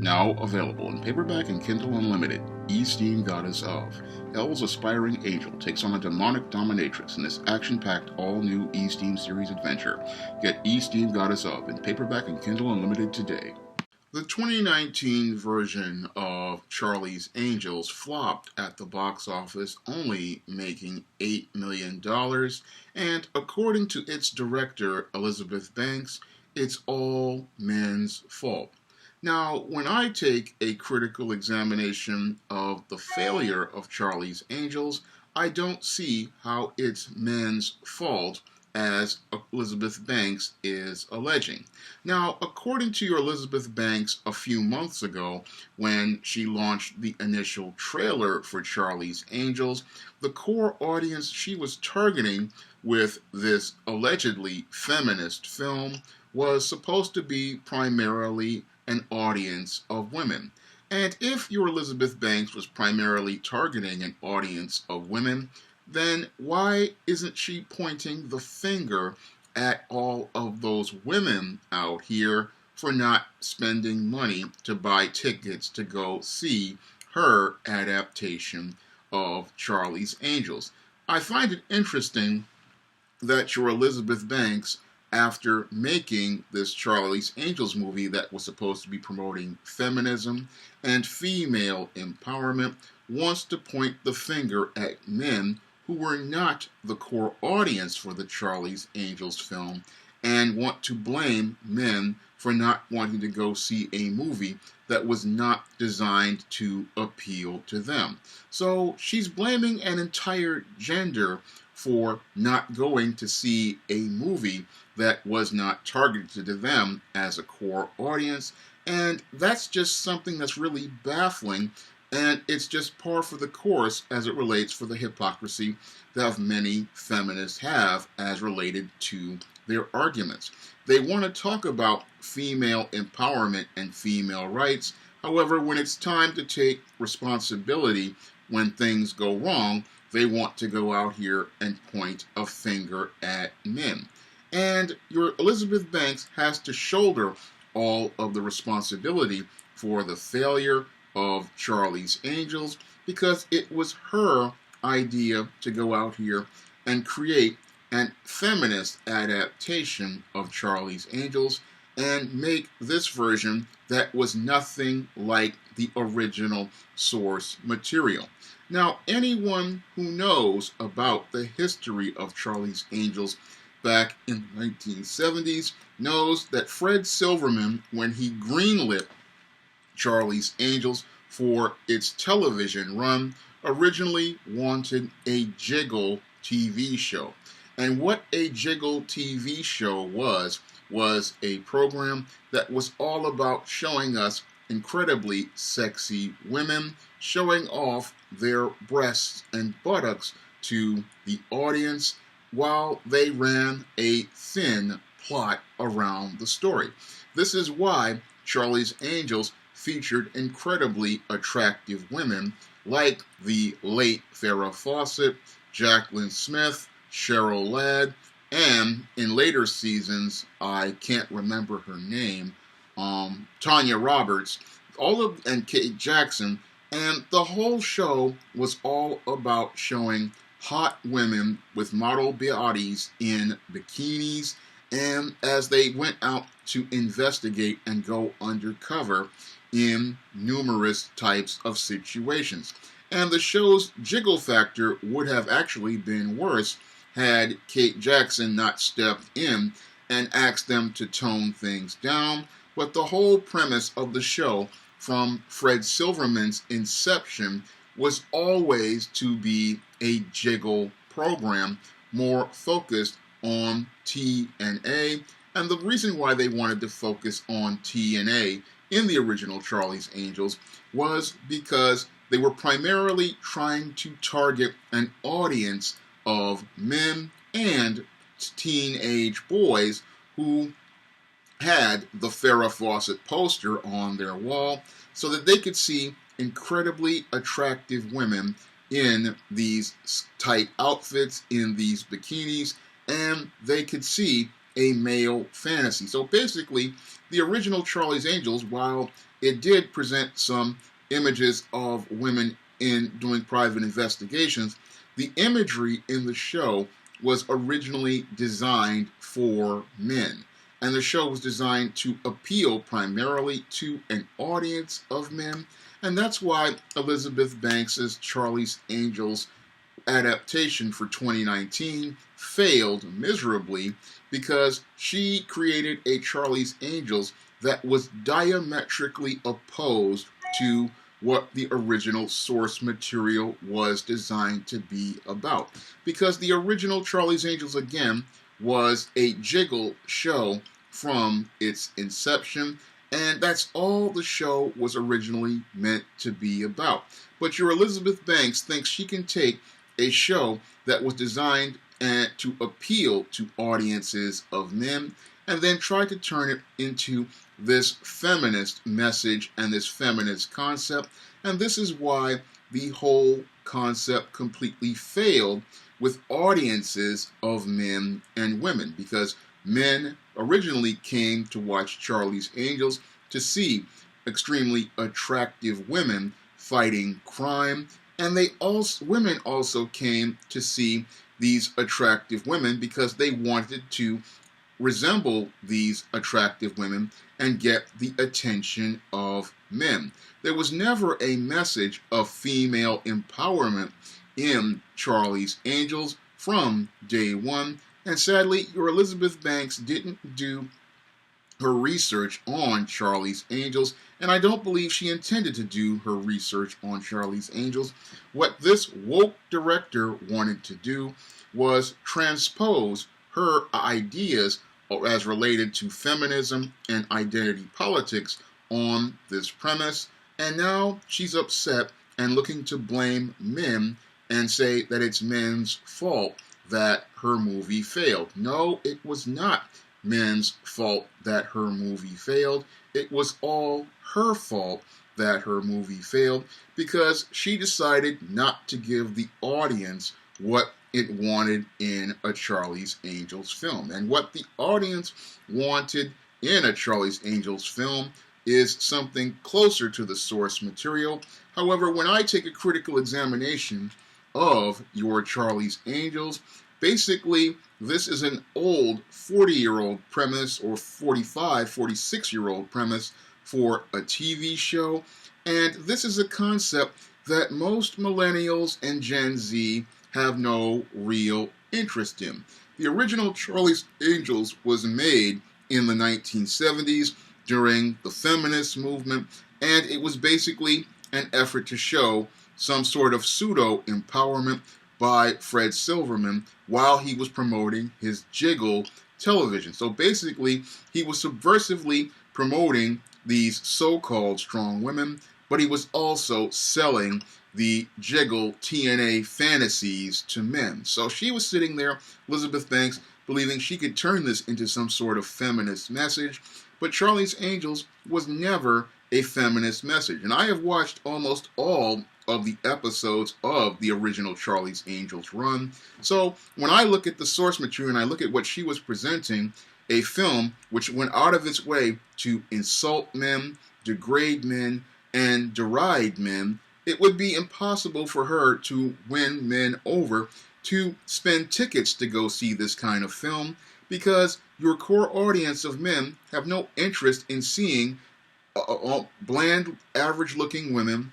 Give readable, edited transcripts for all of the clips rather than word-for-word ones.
Now available in paperback and Kindle Unlimited, Esteem Goddess of. Hell's aspiring angel takes on a demonic dominatrix in this action-packed all-new Esteem series adventure. Get Esteem Goddess of in paperback and Kindle Unlimited today. The 2019 version of Charlie's Angels flopped at the box office, only making $8 million, and according to its director, Elizabeth Banks, it's all men's fault. Now, when I take a critical examination of the failure of Charlie's Angels, I don't see how it's men's fault, as Elizabeth Banks is alleging. Now, according to your Elizabeth Banks a few months ago, when she launched the initial trailer for Charlie's Angels, the core audience she was targeting with this allegedly feminist film was supposed to be primarily an audience of women. And if your Elizabeth Banks was primarily targeting an audience of women, then why isn't she pointing the finger at all of those women out here for not spending money to buy tickets to go see her adaptation of Charlie's Angels? I find it interesting that your Elizabeth Banks, after making this Charlie's Angels movie that was supposed to be promoting feminism and female empowerment, wants to point the finger at men who were not the core audience for the Charlie's Angels film, and want to blame men for not wanting to go see a movie that was not designed to appeal to them. So she's blaming an entire gender for not going to see a movie that was not targeted to them as a core audience, and that's just something that's really baffling, and it's just par for the course as it relates for the hypocrisy that many feminists have as related to their arguments. They want to talk about female empowerment and female rights. However, when it's time to take responsibility when things go wrong, they want to go out here and point a finger at men. And your Elizabeth Banks has to shoulder all of the responsibility for the failure of Charlie's Angels, because it was her idea to go out here and create an feminist adaptation of Charlie's Angels and make this version that was nothing like the original source material. Now, anyone who knows about the history of Charlie's Angels back in the 1970s knows that Fred Silverman, when he greenlit Charlie's Angels for its television run, originally wanted a jiggle TV show. And what a jiggle TV show was a program that was all about showing us incredibly sexy women showing off their breasts and buttocks to the audience while they ran a thin plot around the story. This is why Charlie's Angels featured incredibly attractive women like the late Farrah Fawcett, Jacqueline Smith, Cheryl Ladd, and in later seasons, I can't remember her name, Tanya Roberts, and Kate Jackson, and the whole show was all about showing hot women with model bodies in bikinis, and as they went out to investigate and go undercover in numerous types of situations. And the show's jiggle factor would have actually been worse had Kate Jackson not stepped in and asked them to tone things down. But the whole premise of the show from Fred Silverman's inception was always to be a jiggle program, more focused on TNA. And the reason why they wanted to focus on TNA in the original Charlie's Angels was because they were primarily trying to target an audience of men and teenage boys who had the Farrah Fawcett poster on their wall so that they could see incredibly attractive women in these tight outfits, in these bikinis, and they could see a male fantasy. So basically, the original Charlie's Angels, while it did present some images of women in doing private investigations. The imagery in the show was originally designed for men. And the show was designed to appeal primarily to an audience of men. And that's why Elizabeth Banks's Charlie's Angels adaptation for 2019 failed miserably because she created a Charlie's Angels that was diametrically opposed to what the original source material was designed to be about. Because the original Charlie's Angels, again, was a jiggle show from its inception, and that's all the show was originally meant to be about. But your Elizabeth Banks thinks she can take a show that was designed to appeal to audiences of men and then try to turn it into this feminist message and this feminist concept. And this is why the whole concept completely failed with audiences of men and women, because men originally came to watch Charlie's Angels to see extremely attractive women fighting crime, and women also came to see these attractive women because they wanted to resemble these attractive women and get the attention of men. There was never a message of female empowerment in Charlie's Angels from day one, and sadly, your Elizabeth Banks didn't do her research on Charlie's Angels, and I don't believe she intended to do her research on Charlie's Angels. What this woke director wanted to do was transpose her ideas as related to feminism and identity politics on this premise, and now she's upset and looking to blame men and say that it's men's fault that her movie failed. No, it was not men's fault that her movie failed. It was all her fault that her movie failed because she decided not to give the audience what it wanted in a Charlie's Angels film. And what the audience wanted in a Charlie's Angels film is something closer to the source material. However, when I take a critical examination of your Charlie's Angels, basically this is an old 40-year-old premise or 45, 46-year-old premise for a TV show, and this is a concept that most millennials and Gen Z have no real interest in. The original Charlie's Angels was made in the 1970s during the feminist movement, and it was basically an effort to show some sort of pseudo-empowerment by Fred Silverman while he was promoting his Jiggle television. So basically, he was subversively promoting these so-called strong women, but he was also selling the Jiggle TNA fantasies to men. So she was sitting there, Elizabeth Banks, believing she could turn this into some sort of feminist message, but Charlie's Angels was never a feminist message. And I have watched almost all of the episodes of the original Charlie's Angels run. So when I look at the source material and I look at what she was presenting, a film which went out of its way to insult men, degrade men, and deride men, it would be impossible for her to win men over to spend tickets to go see this kind of film, because your core audience of men have no interest in seeing bland, average-looking women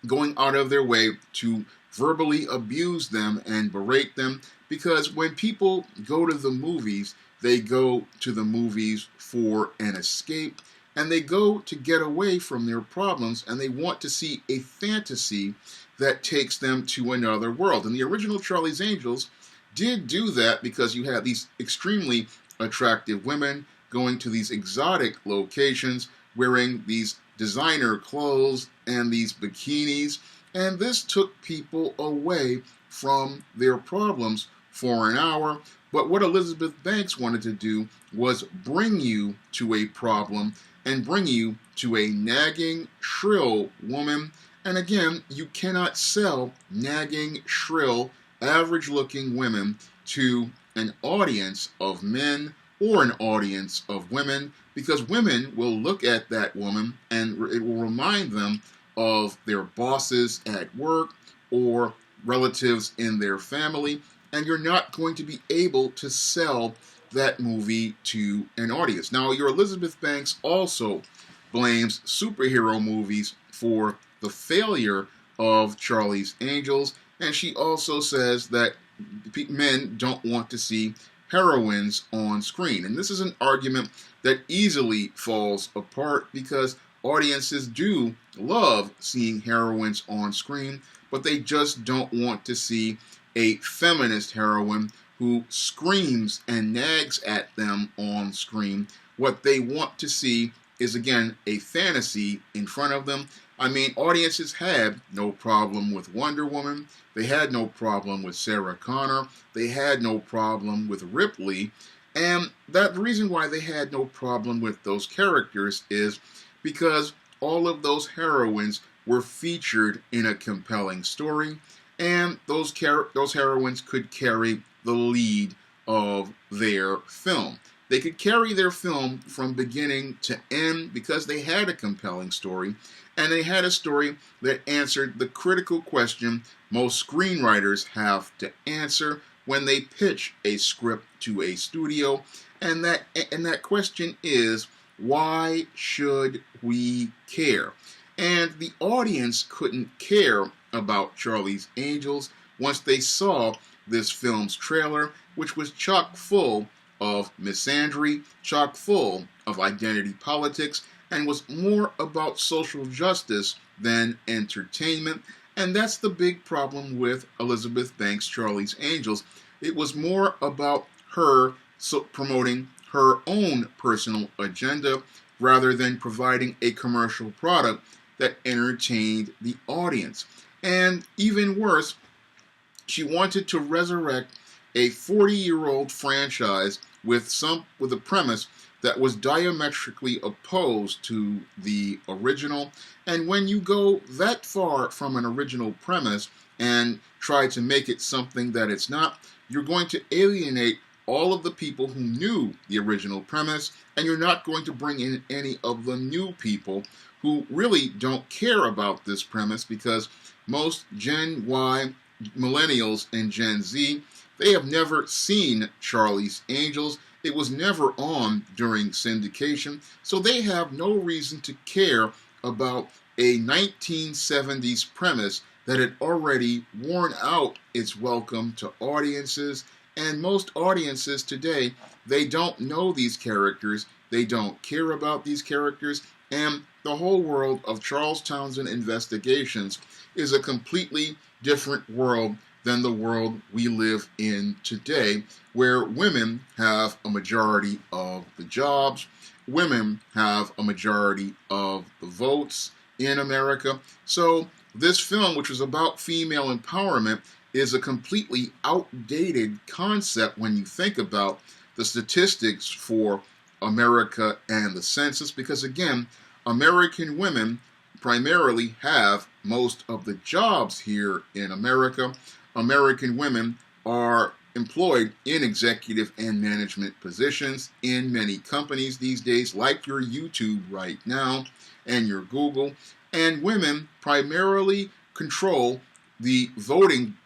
going out of their way to verbally abuse them and berate them, because when people go to the movies, they go to the movies for an escape, and they go to get away from their problems, and they want to see a fantasy that takes them to another world. And the original Charlie's Angels did do that, because you had these extremely attractive women going to these exotic locations, wearing these designer clothes and these bikinis, and this took people away from their problems for an hour. But what Elizabeth Banks wanted to do was bring you to a problem and bring you to a nagging, shrill woman. And again, you cannot sell nagging, shrill, average-looking women to an audience of men or an audience of women, because women will look at that woman and it will remind them of their bosses at work or relatives in their family, and you're not going to be able to sell that movie to an audience. Now, your Elizabeth Banks also blames superhero movies for the failure of Charlie's Angels, and she also says that men don't want to see heroines on screen. And this is an argument that easily falls apart because audiences do love seeing heroines on screen, but they just don't want to see a feminist heroine who screams and nags at them on screen. What they want to see is, again, a fantasy in front of them. I mean, audiences had no problem with Wonder Woman. They had no problem with Sarah Connor. They had no problem with Ripley. And the reason why they had no problem with those characters is because all of those heroines were featured in a compelling story, and those heroines could carry the lead of their film. They could carry their film from beginning to end because they had a compelling story, and they had a story that answered the critical question most screenwriters have to answer when they pitch a script to a studio, and that question is, why should we care? And the audience couldn't care about Charlie's Angels once they saw this film's trailer, which was chock full of misandry, chock full of identity politics, and was more about social justice than entertainment. And that's the big problem with Elizabeth Banks' Charlie's Angels. It was more about her promoting her own personal agenda rather than providing a commercial product that entertained the audience. And even worse, she wanted to resurrect a 40-year-old franchise with a premise that was diametrically opposed to the original. And when you go that far from an original premise and try to make it something that it's not, you're going to alienate all of the people who knew the original premise, and you're not going to bring in any of the new people who really don't care about this premise, because most Gen Y, millennials, and Gen Z, they have never seen Charlie's Angels. It was never on during syndication, so they have no reason to care about a 1970s premise that had already worn out its welcome to audiences. And most audiences today, they don't know these characters, they don't care about these characters, and the whole world of Charles Townsend Investigations is a completely different world than the world we live in today, where women have a majority of the jobs, women have a majority of the votes in America. So this film, which was about female empowerment, is a completely outdated concept when you think about the statistics for America and the census, because again, American women primarily have most of the jobs here in America. American women are employed in executive and management positions in many companies these days, like your YouTube right now and your Google. And women primarily control the voting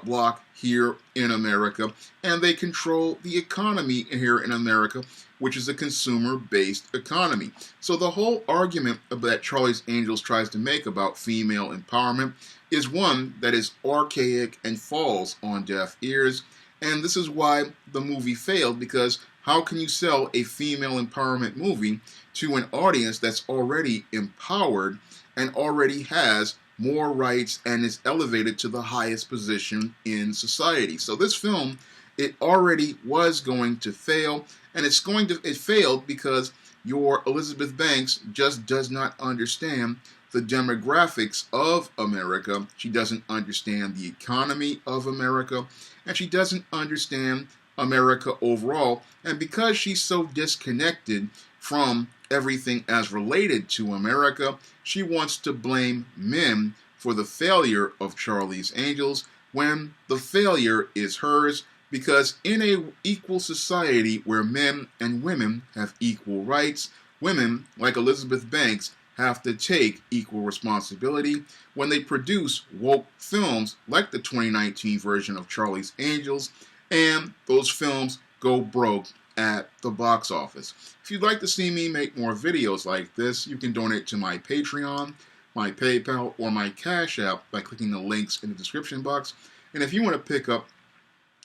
block here in America, and they control the economy here in America, which is a consumer-based economy. So the whole argument that Charlie's Angels tries to make about female empowerment is one that is archaic and falls on deaf ears, and this is why the movie failed, because how can you sell a female empowerment movie to an audience that's already empowered and already has more rights and is elevated to the highest position in society? So this film, it already was going to fail, and it failed because your Elizabeth Banks just does not understand the demographics of America. She doesn't understand the economy of America, and she doesn't understand America overall. And because she's so disconnected from everything as related to America, she wants to blame men for the failure of Charlie's Angels when the failure is hers, Because in an equal society where men and women have equal rights, women, like Elizabeth Banks, have to take equal responsibility when they produce woke films like the 2019 version of Charlie's Angels, and those films go broke at the box office. If you'd like to see me make more videos like this, you can donate to my Patreon, my PayPal, or my Cash App by clicking the links in the description box. And if you want to pick up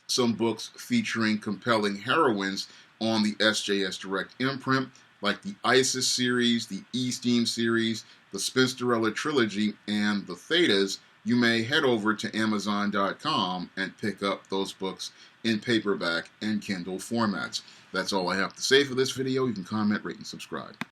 some books featuring compelling heroines on the SJS Direct imprint, like the Isis series, the E-Steam series, the Spinsterella trilogy, and the Thetas, you may head over to Amazon.com and pick up those books in paperback and Kindle formats. That's all I have to say for this video. You can comment, rate, and subscribe.